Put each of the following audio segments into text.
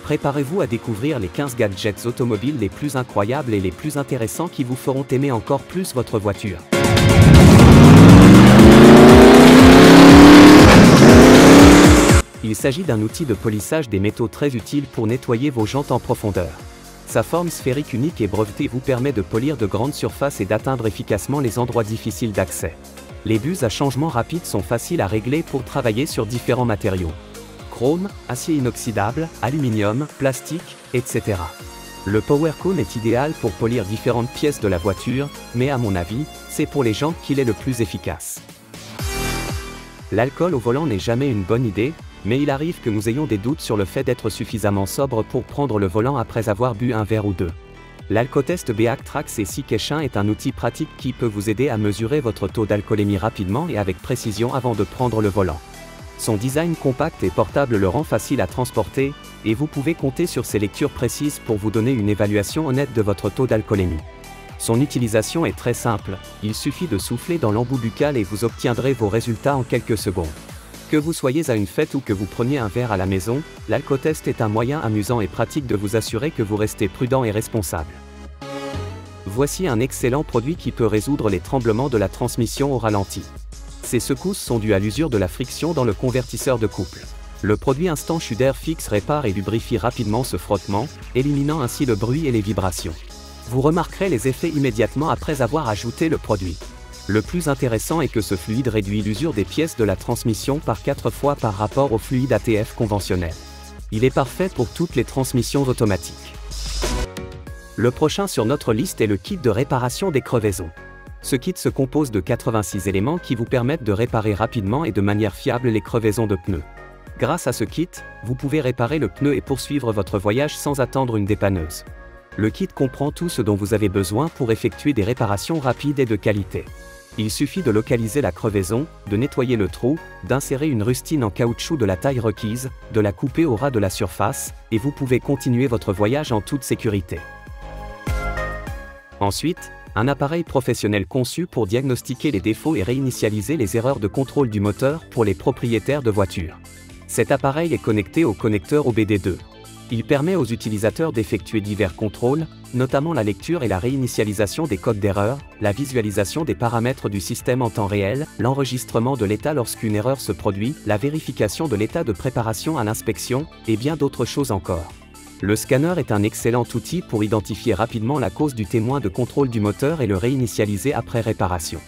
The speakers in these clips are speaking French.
Préparez-vous à découvrir les 15 gadgets automobiles les plus incroyables et les plus intéressants qui vous feront aimer encore plus votre voiture. Il s'agit d'un outil de polissage des métaux très utile pour nettoyer vos jantes en profondeur. Sa forme sphérique unique et brevetée vous permet de polir de grandes surfaces et d'atteindre efficacement les endroits difficiles d'accès. Les buses à changement rapide sont faciles à régler pour travailler sur différents matériaux. Chrome, acier inoxydable, aluminium, plastique, etc. Le Power Cone est idéal pour polir différentes pièces de la voiture, mais à mon avis, c'est pour les jantes qu'il est le plus efficace. L'alcool au volant n'est jamais une bonne idée, mais il arrive que nous ayons des doutes sur le fait d'être suffisamment sobre pour prendre le volant après avoir bu un verre ou deux. L'Alcotest BACtrax C-Cache est un outil pratique qui peut vous aider à mesurer votre taux d'alcoolémie rapidement et avec précision avant de prendre le volant. Son design compact et portable le rend facile à transporter, et vous pouvez compter sur ses lectures précises pour vous donner une évaluation honnête de votre taux d'alcoolémie. Son utilisation est très simple, il suffit de souffler dans l'embout buccal et vous obtiendrez vos résultats en quelques secondes. Que vous soyez à une fête ou que vous preniez un verre à la maison, l'Alcotest est un moyen amusant et pratique de vous assurer que vous restez prudent et responsable. Voici un excellent produit qui peut résoudre les tremblements de la transmission au ralenti. Ces secousses sont dues à l'usure de la friction dans le convertisseur de couple. Le produit Instant Shudder Fix répare et lubrifie rapidement ce frottement, éliminant ainsi le bruit et les vibrations. Vous remarquerez les effets immédiatement après avoir ajouté le produit. Le plus intéressant est que ce fluide réduit l'usure des pièces de la transmission par 4 fois par rapport au fluide ATF conventionnel. Il est parfait pour toutes les transmissions automatiques. Le prochain sur notre liste est le kit de réparation des crevaisons. Ce kit se compose de 86 éléments qui vous permettent de réparer rapidement et de manière fiable les crevaisons de pneus. Grâce à ce kit, vous pouvez réparer le pneu et poursuivre votre voyage sans attendre une dépanneuse. Le kit comprend tout ce dont vous avez besoin pour effectuer des réparations rapides et de qualité. Il suffit de localiser la crevaison, de nettoyer le trou, d'insérer une rustine en caoutchouc de la taille requise, de la couper au ras de la surface, et vous pouvez continuer votre voyage en toute sécurité. Ensuite, un appareil professionnel conçu pour diagnostiquer les défauts et réinitialiser les erreurs de contrôle du moteur pour les propriétaires de voitures. Cet appareil est connecté au connecteur OBD2. Il permet aux utilisateurs d'effectuer divers contrôles, notamment la lecture et la réinitialisation des codes d'erreur, la visualisation des paramètres du système en temps réel, l'enregistrement de l'état lorsqu'une erreur se produit, la vérification de l'état de préparation à l'inspection, et bien d'autres choses encore. Le scanner est un excellent outil pour identifier rapidement la cause du témoin de contrôle du moteur et le réinitialiser après réparation.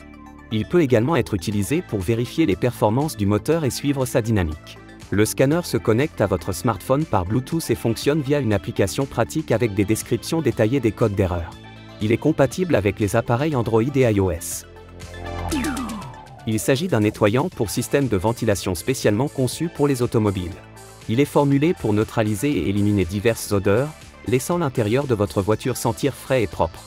Il peut également être utilisé pour vérifier les performances du moteur et suivre sa dynamique. Le scanner se connecte à votre smartphone par Bluetooth et fonctionne via une application pratique avec des descriptions détaillées des codes d'erreur. Il est compatible avec les appareils Android et iOS. Il s'agit d'un nettoyant pour système de ventilation spécialement conçu pour les automobiles. Il est formulé pour neutraliser et éliminer diverses odeurs, laissant l'intérieur de votre voiture sentir frais et propre.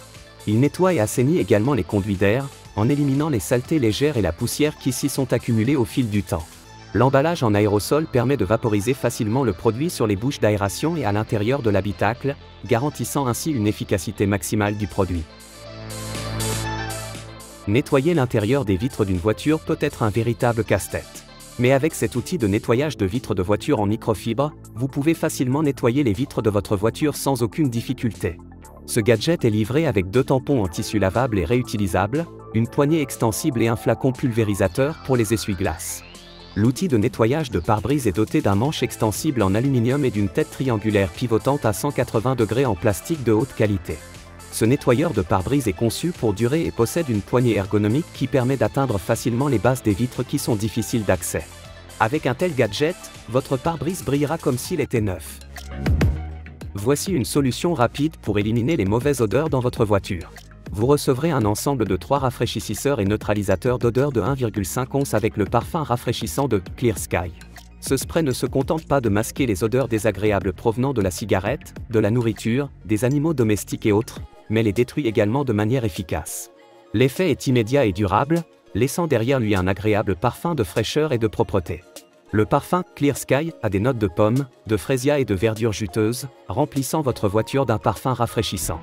Il nettoie et assainit également les conduits d'air, en éliminant les saletés légères et la poussière qui s'y sont accumulées au fil du temps. L'emballage en aérosol permet de vaporiser facilement le produit sur les bouches d'aération et à l'intérieur de l'habitacle, garantissant ainsi une efficacité maximale du produit. Nettoyer l'intérieur des vitres d'une voiture peut être un véritable casse-tête. Mais avec cet outil de nettoyage de vitres de voiture en microfibre, vous pouvez facilement nettoyer les vitres de votre voiture sans aucune difficulté. Ce gadget est livré avec 2 tampons en tissu lavable et réutilisable, une poignée extensible et un flacon pulvérisateur pour les essuie-glaces. L'outil de nettoyage de pare-brise est doté d'un manche extensible en aluminium et d'une tête triangulaire pivotante à 180 degrés en plastique de haute qualité. Ce nettoyeur de pare-brise est conçu pour durer et possède une poignée ergonomique qui permet d'atteindre facilement les bases des vitres qui sont difficiles d'accès. Avec un tel gadget, votre pare-brise brillera comme s'il était neuf. Voici une solution rapide pour éliminer les mauvaises odeurs dans votre voiture. Vous recevrez un ensemble de 3 rafraîchisseurs et neutralisateurs d'odeur de 1,5 onces avec le parfum rafraîchissant de Clear Sky. Ce spray ne se contente pas de masquer les odeurs désagréables provenant de la cigarette, de la nourriture, des animaux domestiques et autres, mais les détruit également de manière efficace. L'effet est immédiat et durable, laissant derrière lui un agréable parfum de fraîcheur et de propreté. Le parfum Clear Sky a des notes de pommes, de fraisia et de verdure juteuse, remplissant votre voiture d'un parfum rafraîchissant.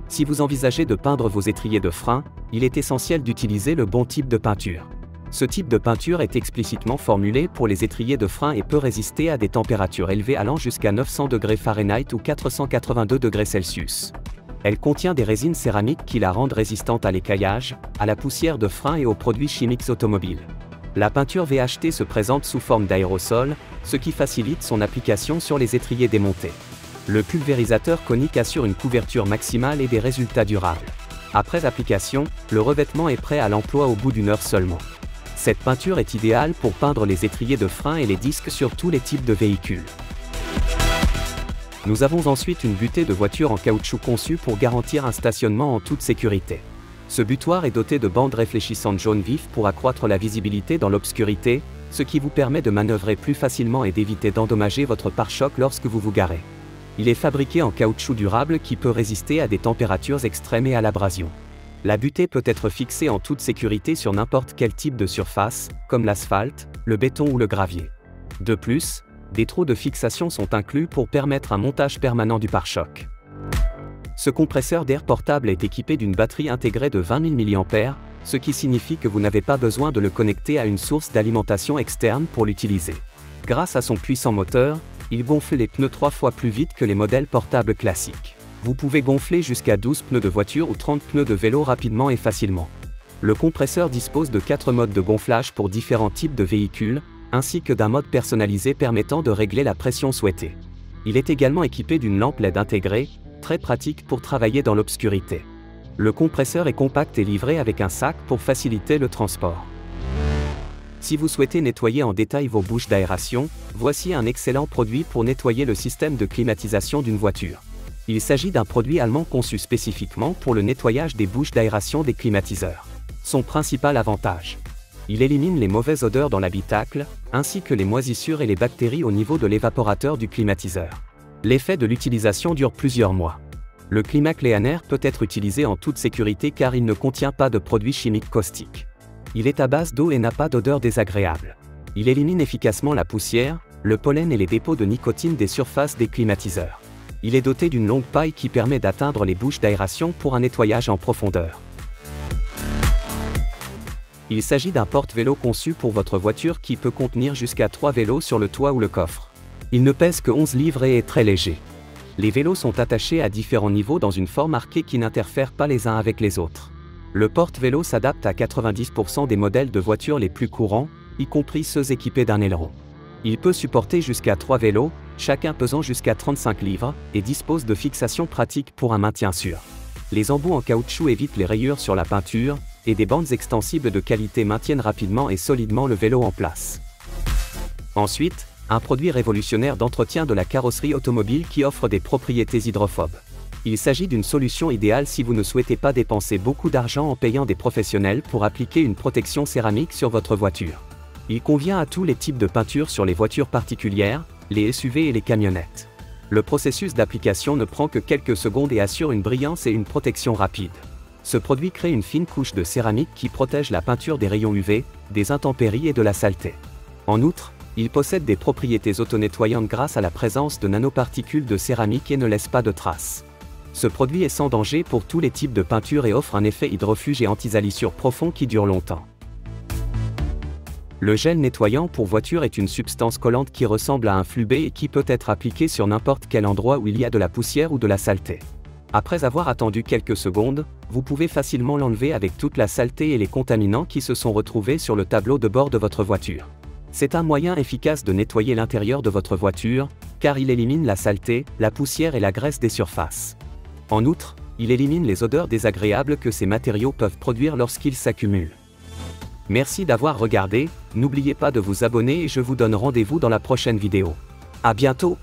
Si vous envisagez de peindre vos étriers de frein, il est essentiel d'utiliser le bon type de peinture. Ce type de peinture est explicitement formulé pour les étriers de frein et peut résister à des températures élevées allant jusqu'à 900 degrés Fahrenheit ou 482 degrés Celsius. Elle contient des résines céramiques qui la rendent résistante à l'écaillage, à la poussière de frein et aux produits chimiques automobiles. La peinture VHT se présente sous forme d'aérosol, ce qui facilite son application sur les étriers démontés. Le pulvérisateur conique assure une couverture maximale et des résultats durables. Après application, le revêtement est prêt à l'emploi au bout d'une heure seulement. Cette peinture est idéale pour peindre les étriers de frein et les disques sur tous les types de véhicules. Nous avons ensuite une butée de voiture en caoutchouc conçue pour garantir un stationnement en toute sécurité. Ce butoir est doté de bandes réfléchissantes jaune vif pour accroître la visibilité dans l'obscurité, ce qui vous permet de manœuvrer plus facilement et d'éviter d'endommager votre pare-choc lorsque vous vous garez. Il est fabriqué en caoutchouc durable qui peut résister à des températures extrêmes et à l'abrasion. La butée peut être fixée en toute sécurité sur n'importe quel type de surface, comme l'asphalte, le béton ou le gravier. De plus, des trous de fixation sont inclus pour permettre un montage permanent du pare-choc. Ce compresseur d'air portable est équipé d'une batterie intégrée de 20 000 mAh, ce qui signifie que vous n'avez pas besoin de le connecter à une source d'alimentation externe pour l'utiliser. Grâce à son puissant moteur, il gonfle les pneus 3 fois plus vite que les modèles portables classiques. Vous pouvez gonfler jusqu'à 12 pneus de voiture ou 30 pneus de vélo rapidement et facilement. Le compresseur dispose de 4 modes de gonflage pour différents types de véhicules, ainsi que d'un mode personnalisé permettant de régler la pression souhaitée. Il est également équipé d'une lampe LED intégrée, très pratique pour travailler dans l'obscurité. Le compresseur est compact et livré avec un sac pour faciliter le transport. Si vous souhaitez nettoyer en détail vos bouches d'aération, voici un excellent produit pour nettoyer le système de climatisation d'une voiture. Il s'agit d'un produit allemand conçu spécifiquement pour le nettoyage des bouches d'aération des climatiseurs. Son principal avantage: il élimine les mauvaises odeurs dans l'habitacle, ainsi que les moisissures et les bactéries au niveau de l'évaporateur du climatiseur. L'effet de l'utilisation dure plusieurs mois. Le Climaclean peut être utilisé en toute sécurité car il ne contient pas de produits chimiques caustiques. Il est à base d'eau et n'a pas d'odeur désagréable. Il élimine efficacement la poussière, le pollen et les dépôts de nicotine des surfaces des climatiseurs. Il est doté d'une longue paille qui permet d'atteindre les bouches d'aération pour un nettoyage en profondeur. Il s'agit d'un porte-vélo conçu pour votre voiture qui peut contenir jusqu'à 3 vélos sur le toit ou le coffre. Il ne pèse que 11 livres et est très léger. Les vélos sont attachés à différents niveaux dans une forme arquée qui n'interfère pas les uns avec les autres. Le porte-vélo s'adapte à 90% des modèles de voitures les plus courants, y compris ceux équipés d'un aileron. Il peut supporter jusqu'à 3 vélos, chacun pesant jusqu'à 35 livres, et dispose de fixations pratiques pour un maintien sûr. Les embouts en caoutchouc évitent les rayures sur la peinture, et des bandes extensibles de qualité maintiennent rapidement et solidement le vélo en place. Ensuite, un produit révolutionnaire d'entretien de la carrosserie automobile qui offre des propriétés hydrophobes. Il s'agit d'une solution idéale si vous ne souhaitez pas dépenser beaucoup d'argent en payant des professionnels pour appliquer une protection céramique sur votre voiture. Il convient à tous les types de peinture sur les voitures particulières, les SUV et les camionnettes. Le processus d'application ne prend que quelques secondes et assure une brillance et une protection rapide. Ce produit crée une fine couche de céramique qui protège la peinture des rayons UV, des intempéries et de la saleté. En outre, il possède des propriétés auto-nettoyantes grâce à la présence de nanoparticules de céramique et ne laisse pas de traces. Ce produit est sans danger pour tous les types de peinture et offre un effet hydrofuge et anti-salissure profond qui dure longtemps. Le gel nettoyant pour voiture est une substance collante qui ressemble à un flubé et qui peut être appliqué sur n'importe quel endroit où il y a de la poussière ou de la saleté. Après avoir attendu quelques secondes, vous pouvez facilement l'enlever avec toute la saleté et les contaminants qui se sont retrouvés sur le tableau de bord de votre voiture. C'est un moyen efficace de nettoyer l'intérieur de votre voiture, car il élimine la saleté, la poussière et la graisse des surfaces. En outre, il élimine les odeurs désagréables que ces matériaux peuvent produire lorsqu'ils s'accumulent. Merci d'avoir regardé, n'oubliez pas de vous abonner et je vous donne rendez-vous dans la prochaine vidéo. À bientôt!